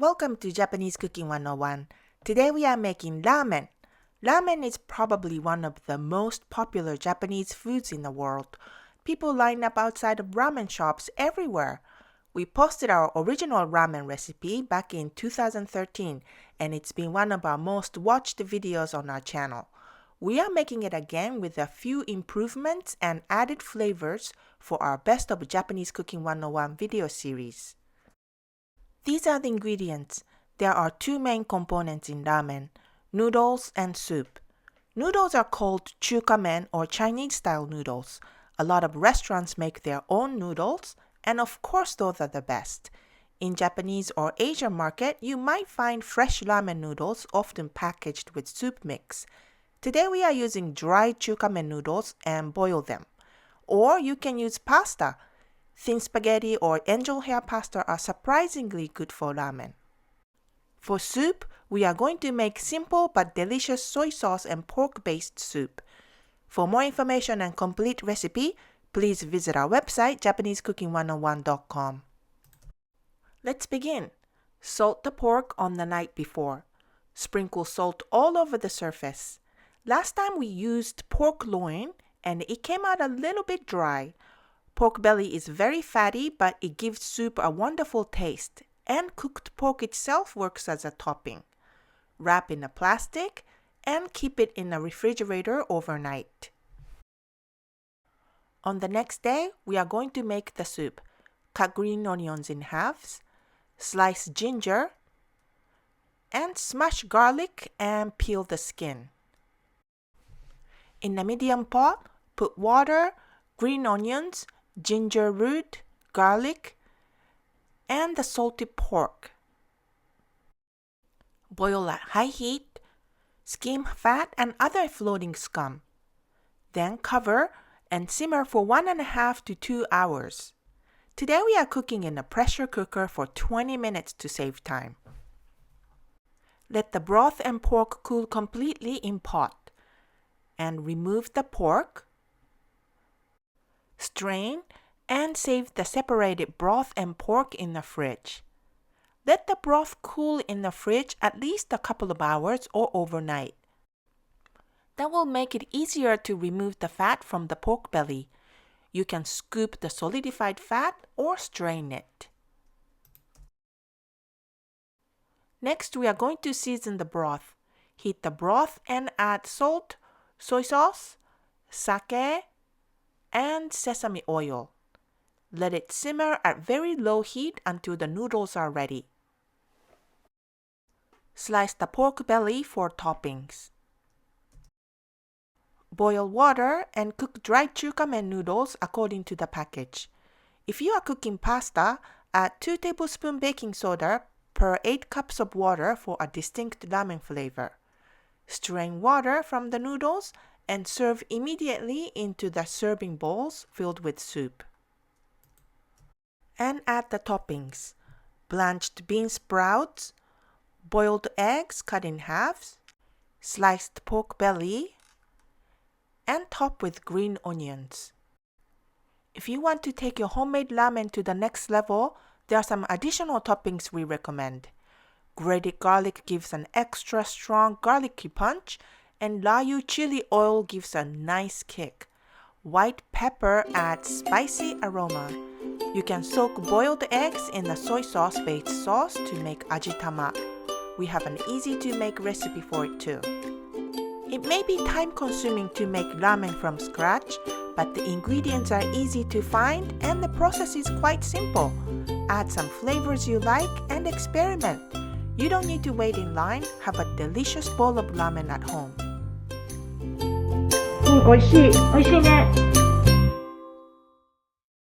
Welcome to Japanese Cooking 101. Today we are making ramen. Ramen is probably one of the most popular Japanese foods in the world. People line up outside of ramen shops everywhere. We posted our original ramen recipe back in 2013 and it's been one of our most watched videos on our channel. We are making it again with a few improvements and added flavors for our Best of Japanese Cooking 101 video series. These are the ingredients. There are two main components in ramen, noodles and soup. Noodles are called chukamen or Chinese-style noodles. A lot of restaurants make their own noodles, and of course those are the best. In Japanese or Asian market, you might find fresh ramen noodles often packaged with soup mix. Today we are using dry chukamen noodles and boil them. Or you can use pasta. Thin spaghetti or angel hair pasta are surprisingly good for ramen. For soup, we are going to make simple but delicious soy sauce and pork-based soup. For more information and complete recipe, please visit our website japanesecooking101.com. Let's begin. Salt the pork on the night before. Sprinkle salt all over the surface. Last time we used pork loin and it came out a little bit dry. Pork belly is very fatty, but it gives soup a wonderful taste, and cooked pork itself works as a topping. Wrap in a plastic and keep it in a refrigerator overnight. On the next day, we are going to make the soup. Cut green onions in halves, slice ginger, and smash garlic and peel the skin. In a medium pot, put water, green onions, ginger root, garlic, and the salted pork. Boil at high heat, skim fat and other floating scum. Then cover and simmer for 1.5 to 2 hours. Today we are cooking in a pressure cooker for 20 minutes to save time. Let the broth and pork cool completely in pot. And remove the pork. Strain and save the separated broth and pork in the fridge. Let the broth cool in the fridge at least a couple of hours or overnight. That will make it easier to remove the fat from the pork belly. You can scoop the solidified fat or strain it. Next, we are going to season the broth. Heat the broth and add salt, soy sauce, sake, and sesame oil. Let it simmer at very low heat until the noodles are ready. Slice the pork belly for toppings. Boil water and cook dry chukamen noodles according to the package. If you are cooking pasta, add 2 tablespoons baking soda per 8 cups of water for a distinct ramen flavor. Strain water from the noodles and serve immediately into the serving bowls filled with soup. And add the toppings: blanched bean sprouts, boiled eggs cut in halves, sliced pork belly, and top with green onions. If you want to take your homemade ramen to the next level, there are some additional toppings we recommend. Grated garlic gives an extra strong garlicky punch, and Rayu chili oil gives a nice kick. White pepper adds spicy aroma. You can soak boiled eggs in the soy sauce-based sauce to make ajitama. We have an easy-to-make recipe for it too. It may be time-consuming to make ramen from scratch, but the ingredients are easy to find and the process is quite simple. Add some flavors you like and experiment. You don't need to wait in line. Have a delicious bowl of ramen at home. 美味しいね。